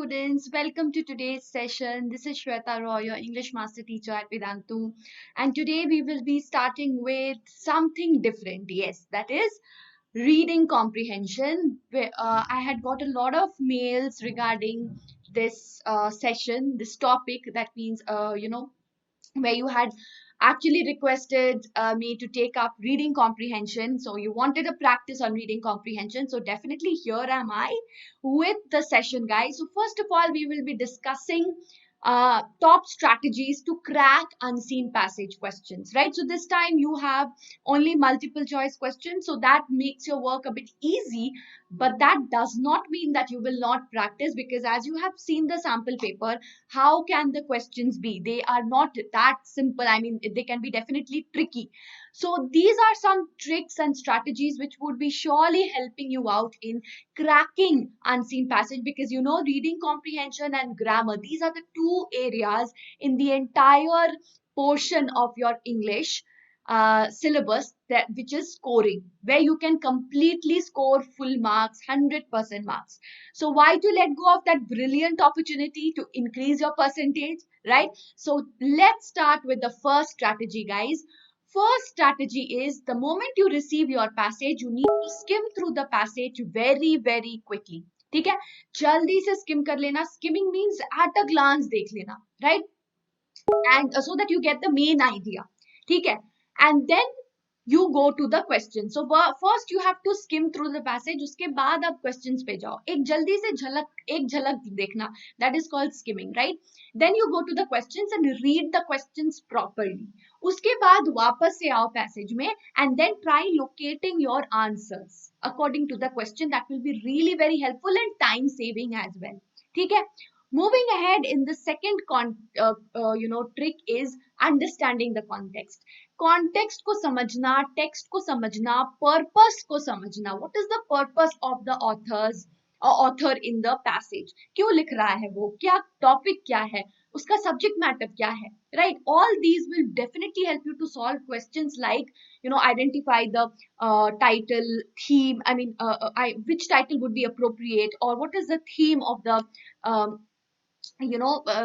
students, welcome to today's session. This is Sweta Roy, your English Master Teacher at Vedantu, and today we will be starting with something different. Yes, that is reading comprehension. I had got a lot of mails regarding this session, this topic. That means, where you had actually requested me to take up reading comprehension. So you wanted a practice on reading comprehension. So definitely here am I with the session, guys. So first of all, we will be discussing top strategies to crack unseen passage questions, right? So this time you have only multiple choice questions, so that makes your work a bit easy, but that does not mean that you will not practice, because as you have seen the sample paper, how can the questions be? They are not that simple. I mean, they can be definitely tricky. So these are some tricks and strategies which would be surely helping you out in cracking unseen passage, because reading comprehension and grammar, these are the two areas in the entire portion of your English syllabus which is scoring, where you can completely score full marks, 100% marks. So why to let go of that brilliant opportunity to increase your percentage, right? So let's start with the first strategy, guys. First strategy is, the moment you receive your passage, you need to skim through the passage very, very quickly. ठीक है, जल्दी से skim कर लेना. Skimming means at a glance देख लेना, right? And so that you get the main idea. ठीक है, and then you go to the question. So first you have to skim through the passage. उसके बाद आप questions पे जाओ. एक जल्दी से एक झलक देखना. That is called skimming, right? Then you go to the questions and read the questions properly. उसके बाद वापस से आओ passage में and then try locating your answers according to the question. That will be really very helpful and time saving as well. ठीक है? Moving ahead, in the second trick is understanding the context. Context को समझना, text को समझना, purpose को समझना. What is the purpose of the author in the passage? क्यों लिख रहा है वो? क्या topic क्या है? उसका subject matter क्या है? Right? All these will definitely help you to solve questions like, identify the title, theme. I mean, which title would be appropriate, or what is the theme of the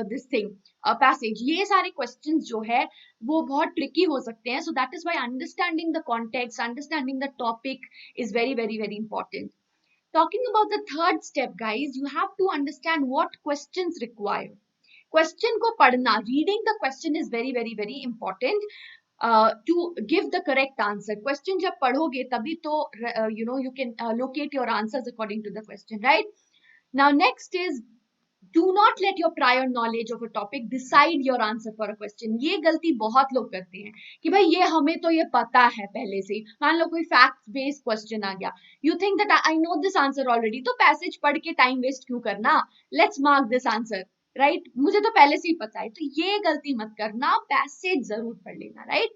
this thing passage. ये सारे questions जो है वो बहुत tricky हो सकते हैं. So that is why understanding the context, understanding the topic is very, very, very important. Talking about the third step, guys, you have to understand what questions require. Question को पढ़ना, reading the question is very, very, very important to give the correct answer. Question जब पढ़ोगे तभी तो you can locate your answers according to the question, right? Now next is, do not let your prior knowledge of a topic decide your answer for a question. ये गलती बहुत लोग करते हैं कि भाई ये हमें तो ये पता है पहले से. मान लो कोई fact based question आ गया. You think that I know this answer already, तो passage पढ़ के time waste क्यों करना? Let's mark this answer, right? मुझे तो पहले से ही पता है. तो ये गलती मत करना, passage जरूर पढ़ लेना, right?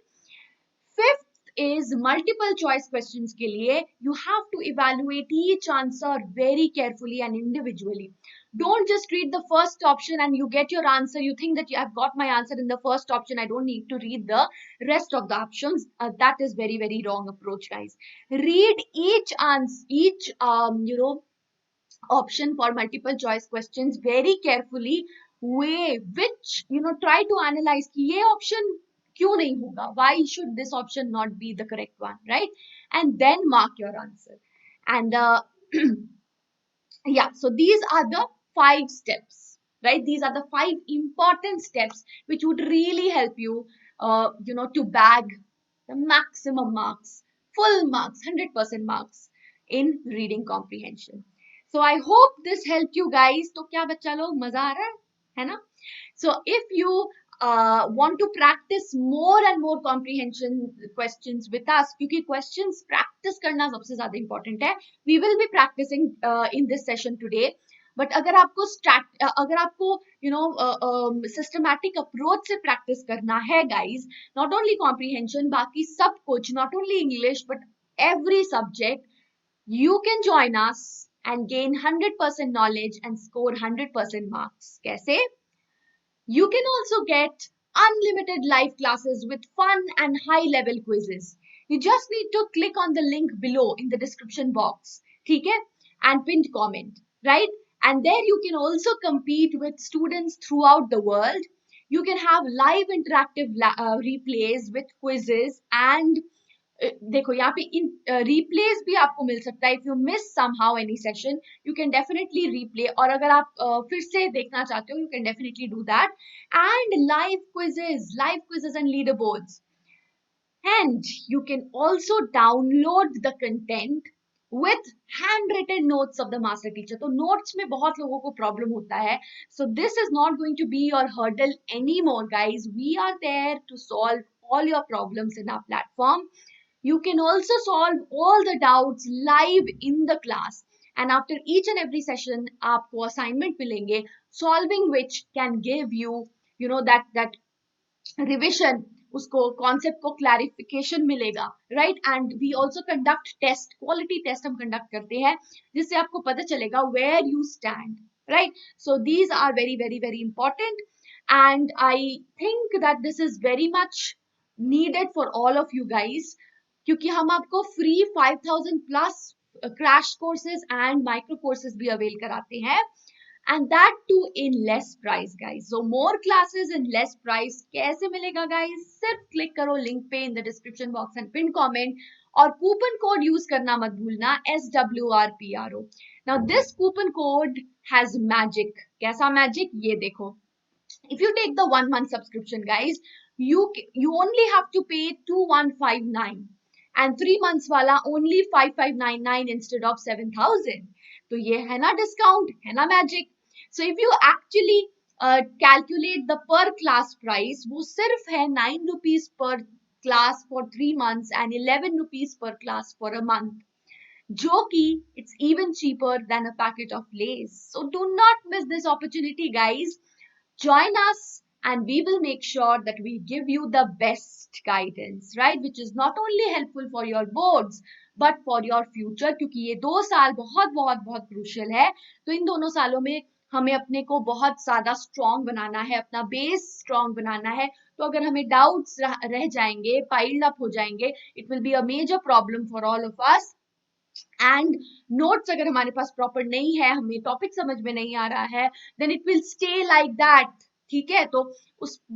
Fifth is multiple choice questions के लिए you have to evaluate each answer very carefully and individually. Don't just read the first option and you get your answer. You think that I've got my answer in the first option, I don't need to read the rest of the options. That is very, very wrong approach, guys. Read each option for multiple choice questions very carefully. Try to analyze कि ये option क्यों नहीं होगा? Why should this option not be the correct one, right? And then mark your answer. And yeah, so these are the 5 steps, right? These are the 5 important steps which would really help you, to bag the maximum marks, full marks, 100% marks in reading comprehension. So I hope this helped you guys. तो क्या बच्चा लोग मजा आ रहा है ना? So if you want to practice more and more comprehension questions with us, क्योंकि questions practice करना सबसे ज़्यादा important है. We will be practicing in this session today. But अगर आपको systematic approach से practice करना है, guys, not only comprehension, बाकी सब कुछ, not only English but every subject, you can join us and gain 100% knowledge and score 100% marks. कैसे? You can also get unlimited live classes with fun and high-level quizzes. You just need to click on the link below in the description box, ठीक है? And pinned comment, right? And there you can also compete with students throughout the world. You can have live interactive replays with quizzes and देखो यहाँ पे इन replays भी आपको मिल सकता है. If you miss somehow any session, you can definitely replay. और अगर आप फिर से देखना चाहते हो, you can definitely do that. And live quizzes and leaderboards. And you can also download the content with handwritten notes of the master teacher. तो notes में बहुत लोगों को problem होता है. So this is not going to be your hurdle anymore, guys. We are there to solve all your problems in our platform. You can also solve all the doubts live in the class. And after each and every session, आपको assignment मिलेंगे, solving which can give you, that revision, उसको concept को clarification मिलेगा, right? And we also conduct test, quality test हम conduct करते हैं, जिससे आपको पता चलेगा where you stand, right? So these are very, very, very important. And I think that this is very much needed for all of you guys, क्योंकि हम आपको free 5000 plus crash courses and micro courses भी avail कराते हैं. And that too in less price, guys. So more classes in less price. कैसे मिलेगा, guys? सिर्फ click करो link पे in the description box and pin comment. और coupon code use करना मत भूलना, SWRPRO. Now this coupon code has magic. कैसा magic? ये देखो. If you take the 1 month subscription, guys, you only have to pay 2159. And 3 months वाला only 5599 instead of 7000. तो ये है ना discount, है ना magic. So if you actually calculate the per class price, वो सिर्फ है 9 rupees per class for 3 months and 11 rupees per class for a month. जो कि it's even cheaper than a packet of Lays. So do not miss this opportunity, guys. Join us and we will make sure that we give you the best guidance, right? Which is not only helpful for your boards, but for your future. क्योंकि ये 2 साल बहुत बहुत बहुत crucial है. तो इन दोनों सालों में हमें अपने को बहुत ज़्यादा strong बनाना है, अपना base strong बनाना है. तो अगर हमें doubts रह जाएंगे, piled up हो जाएंगे, it will be a major problem for all of us. And notes अगर हमारे पास proper नहीं है, हमें topic समझ में नहीं आ रहा है, then it will stay like that. ठीक है, तो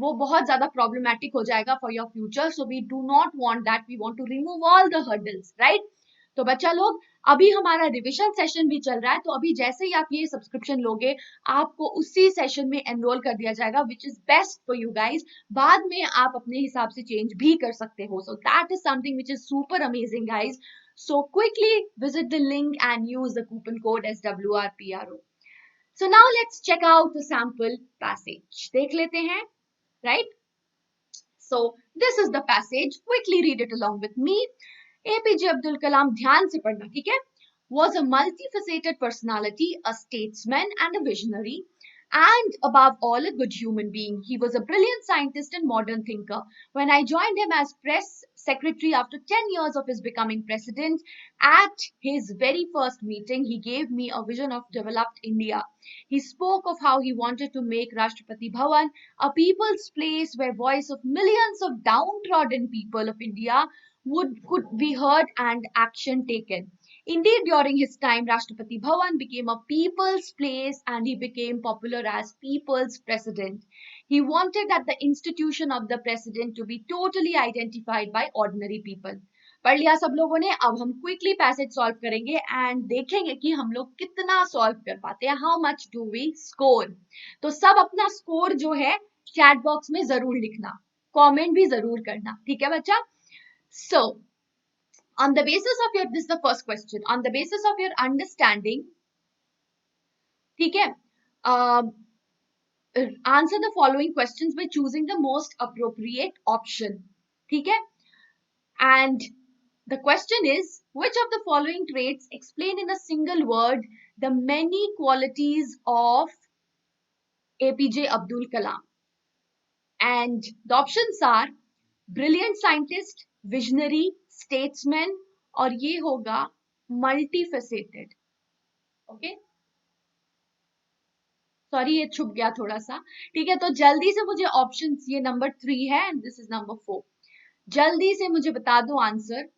वो बहुत ज़्यादा problematic हो जाएगा for your future. So we do not want that. We want to remove all the hurdles, right? तो बच्चा लोग, अभी हमारा रिविजन सेशन भी चल रहा है. तो अभी जैसे ही आप ये सब्सक्रिप्शन लोगे, आपको उसी सेशन में एनरोल कर दिया जाएगा, which is best for you guys. बाद में आप अपने हिसाब से चेंज भी कर सकते हो. सो that is something which is super amazing, guys. So quickly visit the link and use the coupon code SWRPRO. So now let's check out the sample passage. देख लेते हैं, right? So this is the passage. Quickly read it along with me. APJ Abdul Kalam, ध्यान से पढ़ना, ठीक है? Was a multifaceted personality, a statesman and a visionary. And above all, a good human being. He was a brilliant scientist and modern thinker. When I joined him as press secretary after 10 years of his becoming president, at his very first meeting, he gave me a vision of developed India. He spoke of how he wanted to make Rashtrapati Bhavan a people's place where voice of millions of downtrodden people of India could be heard and action taken. Indeed, during his time, Rashtrapati Bhavan became a people's place and he became popular as people's president. He wanted that the institution of the president to be totally identified by ordinary people. पढ़ लिया सब लोगों ने. अब हम quickly passage solve करेंगे and देखेंगे कि हम लोग कितना सॉल्व कर पाते हैं. How much do we score. तो सब अपना स्कोर जो है चैट बॉक्स में जरूर लिखना, कमेंट भी जरूर करना, ठीक है बच्चा. So on the basis of your, this is the first question, on the basis of your understanding, ठीक है, answer the following questions by choosing the most appropriate option, ठीक है. And the question is, which of the following traits explain in a single word the many qualities of APJ Abdul Kalam? And the options are brilliant scientist, visionary, statesman, और ये होगा multifaceted. Okay, sorry ये छुप गया थोड़ा सा, ठीक है. तो जल्दी से मुझे ऑप्शंस, ये नंबर 3 है एंड दिस इज नंबर 4. जल्दी से मुझे बता दो answer.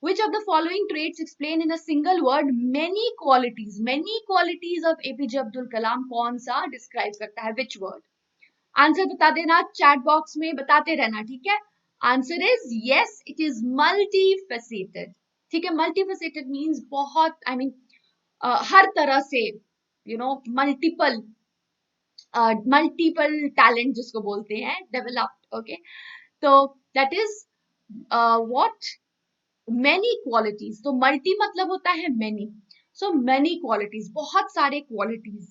Which of the following traits explain in a single word many qualities? Many qualities of APJ Abdul Kalam कौन सा describe करता है? Which word? आंसर बता देना चैट बॉक्स में, बताते रहना, ठीक है? Answer is yes, it is multifaceted. ठीक है, मल्टीफेसेटेड मीन्स बहुत, आई मीन हर तरह से, यू नो, मल्टीपल टैलेंट जिसको बोलते हैं, डेवलप्ड. ओके, तो that is what, many qualities. तो मल्टी मतलब होता है मेनी, सो मेनी क्वालिटीज, बहुत सारे qualities.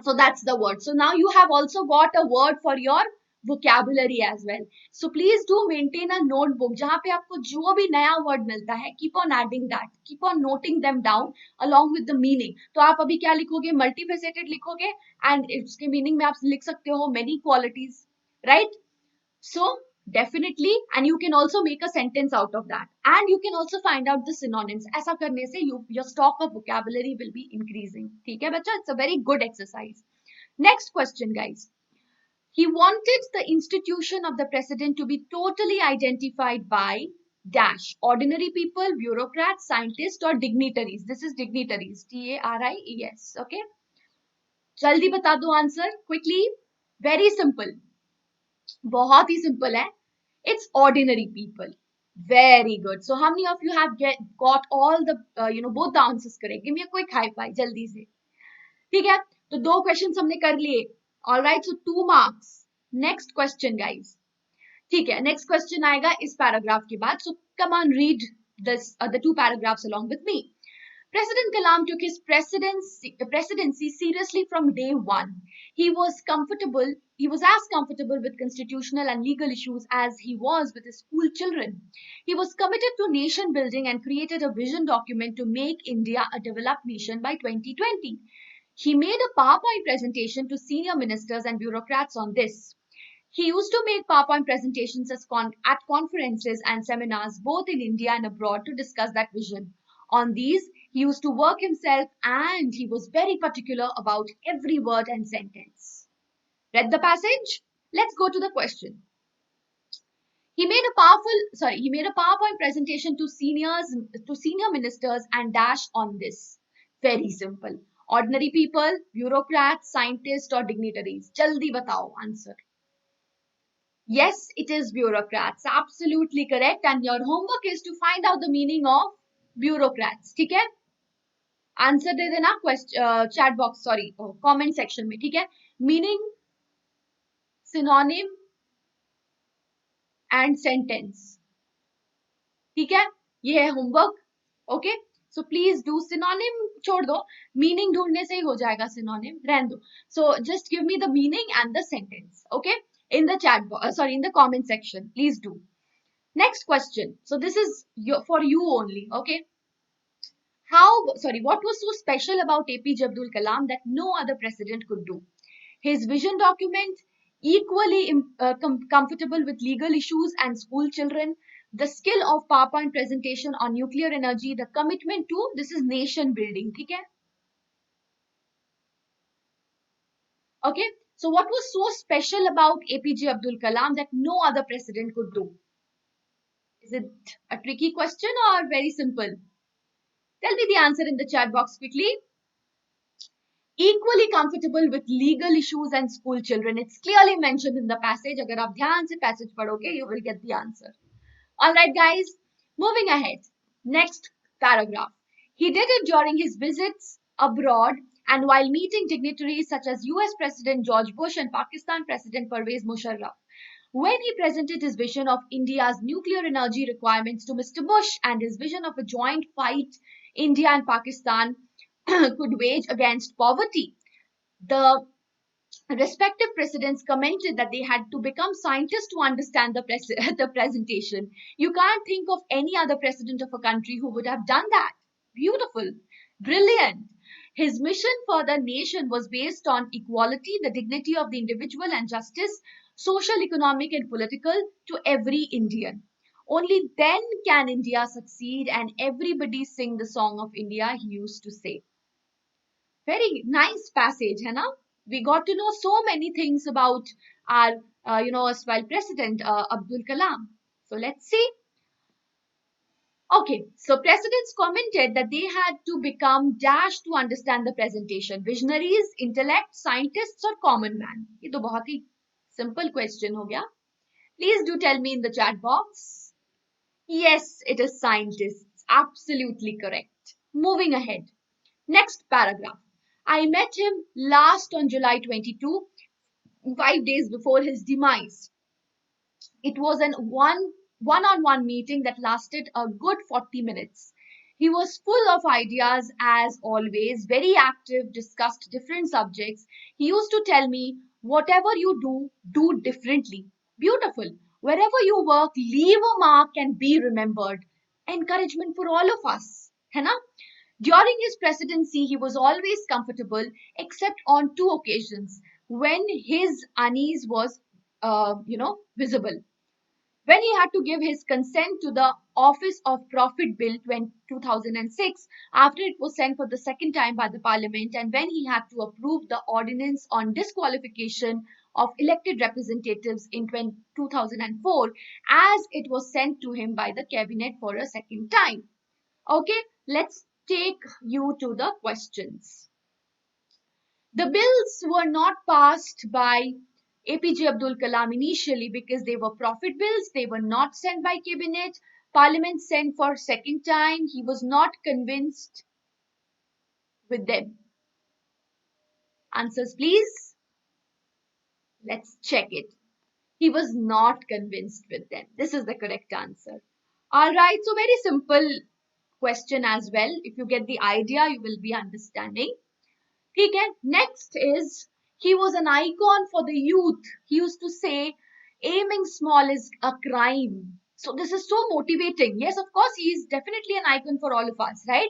So that's the word. So now you have also got a word for your vocabulary as well. So please do maintain a notebook जहाँ पे आपको जो भी नया word मिलता है, keep on adding that, keep on noting them down along with the meaning. तो आप अभी क्या लिखोगे? Multifaceted लिखोगे, and इसके meaning में आप लिख सकते हो many qualities, right? So definitely, and you can also make a sentence out of that, and you can also find out the synonyms. ऐसा करने से your stock of vocabulary will be increasing. ठीक है बच्चा? It's a very good exercise. Next question, guys. He wanted the institution of the president to be totally identified by dash, ordinary people, bureaucrats, scientists, or dignitaries. This is dignitaries, TARIES. Okay, जल्दी बता दो answer quickly. Very simple, बहुत ही simple है. It's ordinary people. Very good. So how many of you have got all the both the answers correct? Give me a quick high five जल्दी से. ठीक है, तो 2 questions हमने कर लिए. All right, so 2 marks. Next question, guys. ठीक है, next question आएगा इस paragraph के बाद. So come on, read this the 2 paragraphs along with me. President Kalam took his presidency seriously from day one. He was as comfortable with constitutional and legal issues as he was with his school children. He was committed to nation building and created a vision document to make India a developed nation by 2020. He made a PowerPoint presentation to senior ministers and bureaucrats on this. He used to make PowerPoint presentations at conferences and seminars both in India and abroad to discuss that vision. On these, he used to work himself, and he was very particular about every word and sentence. Read the passage? Let's go to the question. He made a PowerPoint presentation to senior ministers and dash on this. Very simple. Ordinary people, bureaucrats, scientists, or dignitaries. Jaldi batao answer. Yes, it is bureaucrats. Absolutely correct. And your homework is to find out the meaning of bureaucrats. ठीक है? Answer दे देना chat box, sorry comment section में. ठीक है, meaning, synonym and sentence. ठीक है, ये है homework. Okay, so please do. Synonym छोड़ दो, मीनिंग ढूंढने से ही हो जाएगा, सिनोनिम रहने दो. So just give me the meaning and the sentence. Okay, in the chat box, in the comment section, please do. Next question. So this is for you only. Okay, what was so special about APJ Abdul Kalam that no other president could do? His vision document, equally comfortable with legal issues and school children, the skill of PowerPoint presentation on nuclear energy, the commitment to, this is nation building. ठीक है? Okay, so what was so special about APJ Abdul Kalam that no other president could do? Is it a tricky question or very simple? Tell me the answer in the chat box quickly. Equally comfortable with legal issues and school children. It's clearly mentioned in the passage. Agar aap dhyan se passage padhoge, you will get the answer. Alright guys, moving ahead. Next paragraph. He did it during his visits abroad and while meeting dignitaries such as US President George Bush and Pakistan President Pervez Musharraf. When he presented his vision of India's nuclear energy requirements to Mr. Bush and his vision of a joint fight India and Pakistan could wage against poverty, the respective presidents commented that they had to become scientists to understand the presentation. You can't think of any other president of a country who would have done that. Beautiful. Brilliant. His mission for the nation was based on equality, the dignity of the individual, and justice, social, economic, and political, to every Indian. Only then can India succeed and everybody sing the song of India, he used to say. Very nice passage, hai na? We got to know so many things about our, erstwhile President Abdul Kalam. So let's see. Okay, so presidents commented that they had to become dash to understand the presentation. Visionaries, intellect, scientists or common man? ये तो बहुत ही simple question हो गया. Please do tell me in the chat box. Yes, it is scientists. Absolutely correct. Moving ahead. Next paragraph. I met him last on July 22, 5 days before his demise. It was an one-on-one meeting that lasted a good 40 minutes. He was full of ideas as always, very active, discussed different subjects. He used to tell me, whatever you do, do differently. Beautiful. Wherever you work, leave a mark and be remembered. Encouragement for all of us. है ना? During his presidency, he was always comfortable except on two occasions when his unease was, visible. When he had to give his consent to the Office of Profit Bill 2006 after it was sent for the second time by the Parliament, and when he had to approve the ordinance on disqualification of elected representatives in 2004 as it was sent to him by the Cabinet for a second time. Okay, let's take you to the questions. The bills were not passed by APJ Abdul Kalam initially because they were profit bills. They were not sent by cabinet. Parliament sent for second time. He was not convinced with them. Answers please. Let's check it. He was not convinced with them. This is the correct answer. Alright, so very simple question as well. If you get the idea, you will be understanding. Okay, next is, he was an icon for the youth. He used to say, aiming small is a crime. So this is so motivating. Yes, of course, he is definitely an icon for all of us, right?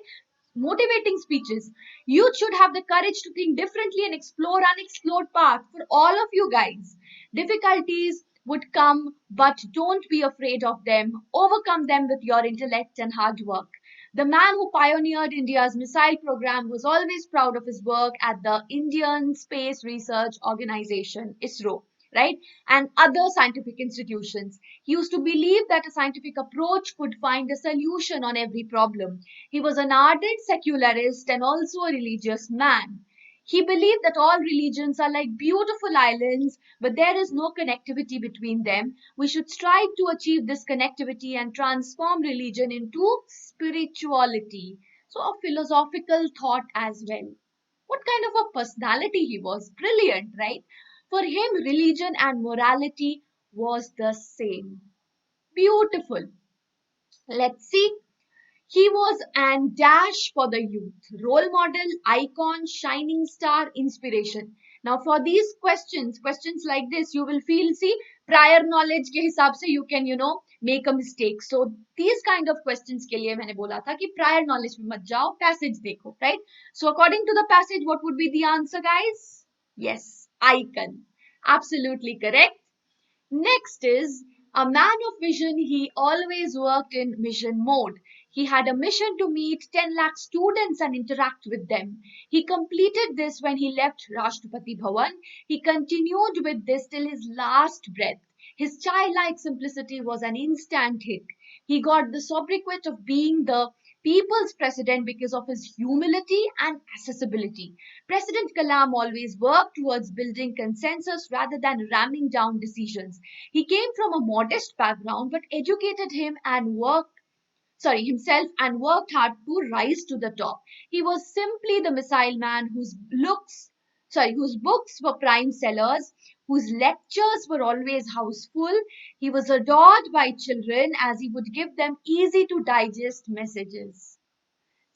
Motivating speeches. Youth should have the courage to think differently and explore unexplored paths for all of you guys. Difficulties would come, but don't be afraid of them. Overcome them with your intellect and hard work. The man who pioneered India's missile program was always proud of his work at the Indian Space Research Organization, ISRO, right? And other scientific institutions. He used to believe that a scientific approach could find a solution on every problem. He was an ardent secularist and also a religious man. He believed that all religions are like beautiful islands, but there is no connectivity between them. We should strive to achieve this connectivity and transform religion into spirituality. So a philosophical thought as well. What kind of a personality he was? Brilliant, right? For him, religion and morality was the same. Beautiful. Let's see. He was an dash for the youth, role model, icon, shining star, inspiration. Now for these questions like this, you will feel, see, prior knowledge के हिसाब से you can, make a mistake. So these kind of questions के लिए मैंने बोला था कि prior knowledge में मत जाओ, passage देखो, right? So according to the passage, what would be the answer, guys? Yes, icon. Absolutely correct. Next is, a man of vision, he always worked in mission mode. He had a mission to meet 10 lakh students and interact with them. He completed this when he left Rashtrapati Bhavan. He continued with this till his last breath. His childlike simplicity was an instant hit. He got the sobriquet of being the people's president because of his humility and accessibility. President Kalam always worked towards building consensus rather than ramming down decisions. He came from a modest background but educated himself and worked hard to rise to the top. He was simply the missile man whose books were prime sellers, whose lectures were always houseful. He was adored by children as he would give them easy to digest messages.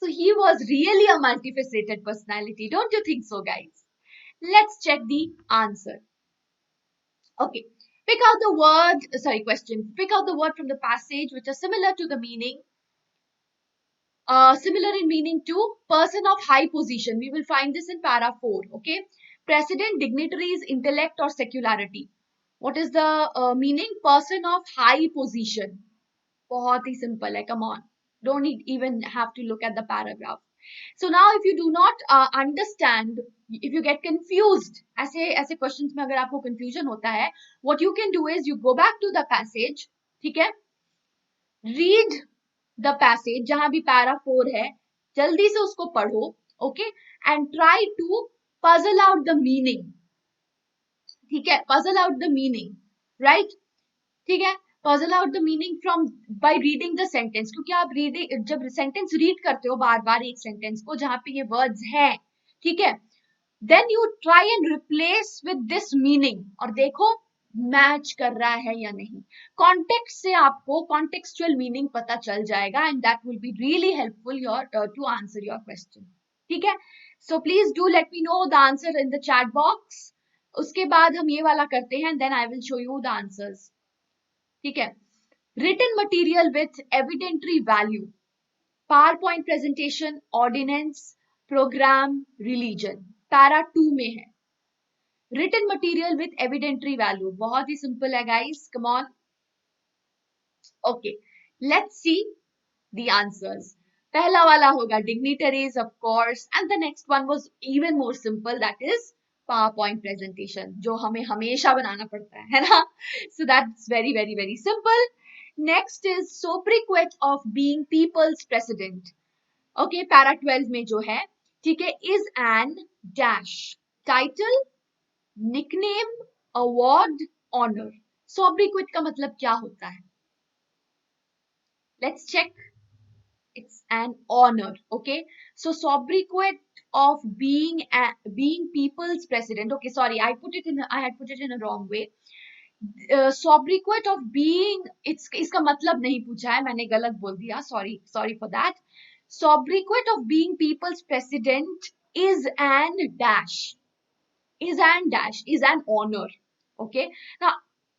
So he was really a multifaceted personality, don't you think so, guys? Let's check the answer. Okay, pick out the word from the passage which are similar to the meaning. Similar in meaning to person of high position. We will find this in para 4. Okay. President, dignitaries, intellect or secularity. What is the meaning? Person of high position. बहुत ही simple hai. Come on. Don't even have to look at the paragraph. So now if you do not understand, if you get confused, ऐसे questions में अगर आपको confusion होता है, what you can do is you go back to the passage. ठीक है? Read the passage, जहां भी पैरा 4 है जल्दी से उसको पढ़ो, okay, and try to puzzle out the meaning, ठीक है, puzzle out the meaning, right, ठीक है, puzzle out the meaning from by reading the sentence, क्योंकि आप रीडिंग जब सेंटेंस रीड करते हो बार बार एक सेंटेंस को जहां पे ये वर्ड्स हैं, ठीक है, then you try and replace with this meaning और देखो मैच कर रहा है या नहीं। कॉन्टेक्स्ट से आपको कॉन्टेक्सचुअल मीनिंग पता चल जाएगा and that will be really helpful your to answer your question, ठीक है। So please do let me know the answer in the chat box. उसके बाद हम ये वाला करते हैं, then I will show you the answers, ठीक है। Written material with evidentiary value, power point presentation, ordinance, program, religion, para 2 में है। Written material with evidentiary value बहुत ही सिंपल है guys, come on, okay, let's see the answers. पहला वाला होगा dignitaries of course, and the next one was even more simple, that is power point presentation, जो हमें हमेशा बनाना पड़ता है ना, so that's very very very simple. Next is sobriquet of being people's president, okay, para 12 में जो है, ठीक है, is an dash title, nickname, award, honour. Sobriquet का मतलब क्या होता है, let's check, it's an honor, okay, so sobriquet of being people's president, okay, sorry, I had put it in a wrong way, sobriquet of being, इसका मतलब नहीं पूछा है, मैंने गलत बोल दिया, sorry for that। sobriquet of being people's president is an dash, is an honor, okay, now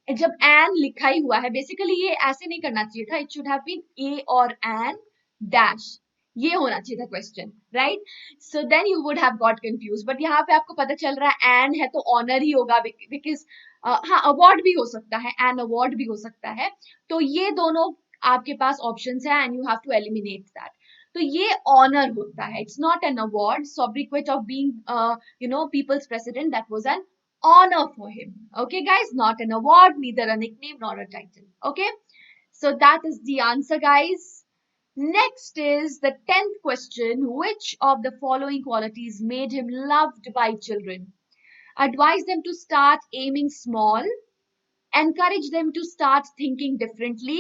जब एन लिखा ही हुआ है, बेसिकली ये ऐसे नहीं करना चाहिए था, it should have been a और एन डैश, ये होना चाहिए था question, right, so then you would have got confuse, but यहाँ पे आपको पता चल रहा है एन है तो ऑनर ही होगा, बिकॉज हाँ अवार्ड भी हो सकता है, एन अवार्ड भी हो सकता है, तो ये दोनों आपके पास ऑप्शंस है and you have to eliminate that, तो ये ऑनर होता है, it's not an award. Sobriquet of being people's president, that was an honor for him, okay guys, not an award, neither a nickname nor a title, okay, so that is the answer guys। Next is the 10th question, which of the following qualities made him loved by children? Advise them to start aiming small, encourage them to start thinking differently,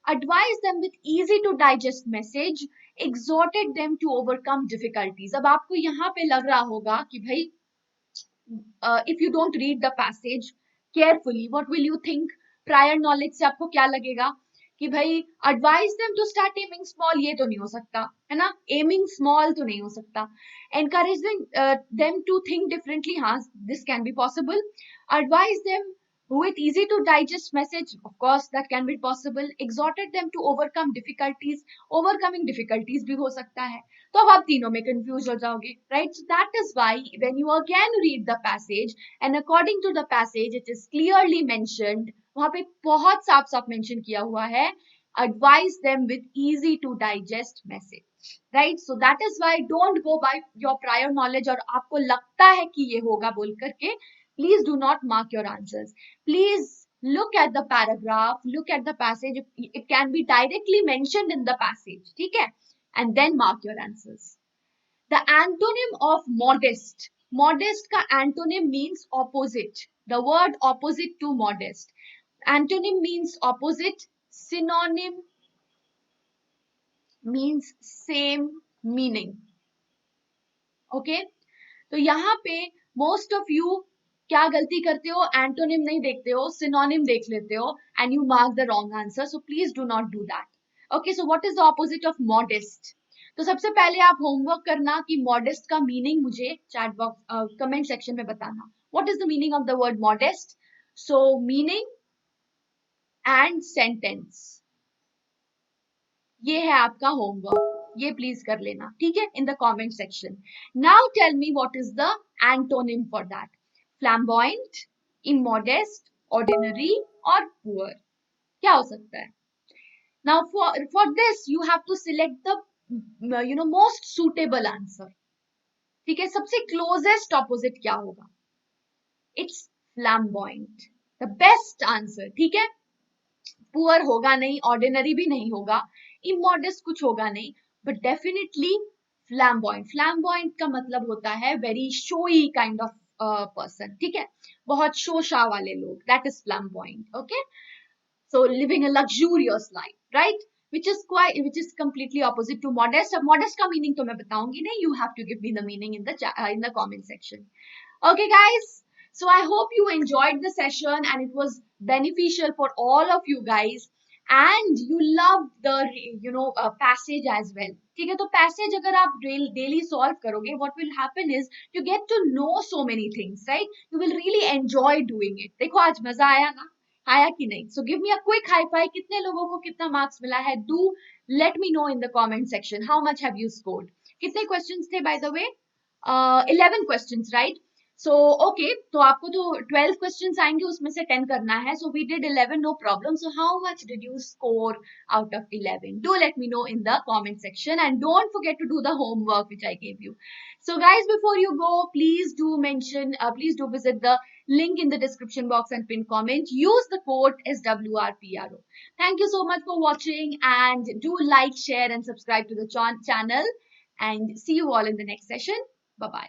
advise them with easy to digest message, exhorted them to overcome difficulties। अब आपको यहाँ पे लग रहा होगा कि भाई if you don't read the passage carefully, what will you think? Prior knowledge से आपको क्या लगेगा कि भाई advise them to start aiming small, ये तो नहीं हो सकता है ना, aiming small तो नहीं हो सकता, encourage them to think differently, हाँ this can be possible, advise them with easy to digest message, of course that can be possible, exhorted them to overcome difficulties, overcoming difficulties भी हो सकता है, तो अब आप तीनों में कंफ्यूज हो जाओगे, right, so that is why when you again read the passage and according to the passage it is clearly mentioned, वहां पे बहुत साफ साफ मेंशन किया हुआ है, advise them with easy to digest message, right, so that is why don't go by your prior knowledge और आपको लगता है कि ये होगा बोल करके, please do not mark your answers, please look at the paragraph, look at the passage, it can be directly mentioned in the passage, ठीक है, and then mark your answers। The antonym of modest, modest का antonym means opposite, the word opposite to modest, antonym means opposite, synonym means same meaning, okay, तो यहाँ पे most of you क्या गलती करते हो, एंटोनिम नहीं देखते हो, सिनोनिम देख लेते हो and you mark the wrong answer, so please do not do that, okay, so what is the opposite of modest? तो सबसे पहले आप होमवर्क करना कि मॉडेस्ट का मीनिंग मुझे चैट बॉक्स कमेंट सेक्शन में बताना, what is the meaning of the word modest, so meaning and sentence, ये है आपका होमवर्क, ये प्लीज कर लेना, ठीक है, in the comment section. Now tell me what is the antonym for that, flamboyant, immodest, ordinary और पुअर, क्या हो सकता है? Now for this you have to select the most suitable answer, ठीक है, सबसे क्लोजेस्ट ऑपोजिट क्या होगा, it's flamboyant, the best answer, ठीक है, पुअर होगा नहीं, ऑर्डिनरी भी नहीं होगा, इमोडेस्ट कुछ होगा नहीं, बट डेफिनेटली फ्लैम्बॉयंट. फ्लैम्बॉयंट का मतलब होता है very showy kind of person. ठीक है, बहुत शोशा वाले लोग, that is flamboyant. Okay, so living a luxurious life, right? Which is completely opposite to modest. अब modest का meaning तो मैं बताऊंगी नहीं, you have to give me the meaning in the comment section. Okay guys, so I hope you enjoyed the session and it was beneficial for all of you guys and you loved the passage as well. ठीक है, तो passage अगर आप daily solve करोगे, what will happen is you get to know so many things, right? You will really enjoy doing it. देखो आज मजा आया ना, आया कि नहीं? So give me a quick high five. कितने लोगों को कितना मार्क्स मिला है? Do let me know in the comment section. How much have you scored? कितने questions थे by the way? 11 questions, right? So okay, तो आपको तो 12 questions आएंगे, उसमें से 10 करना है. So we did 11, no problem. So how much did you score out of 11? Do let me know in the comment section and don't forget to do the homework which I gave you. So guys, before you go, please do visit the link in the description box and pin comment. Use the code SWRPRO. Thank you so much for watching and do like, share and subscribe to the channel and see you all in the next session. Bye-bye.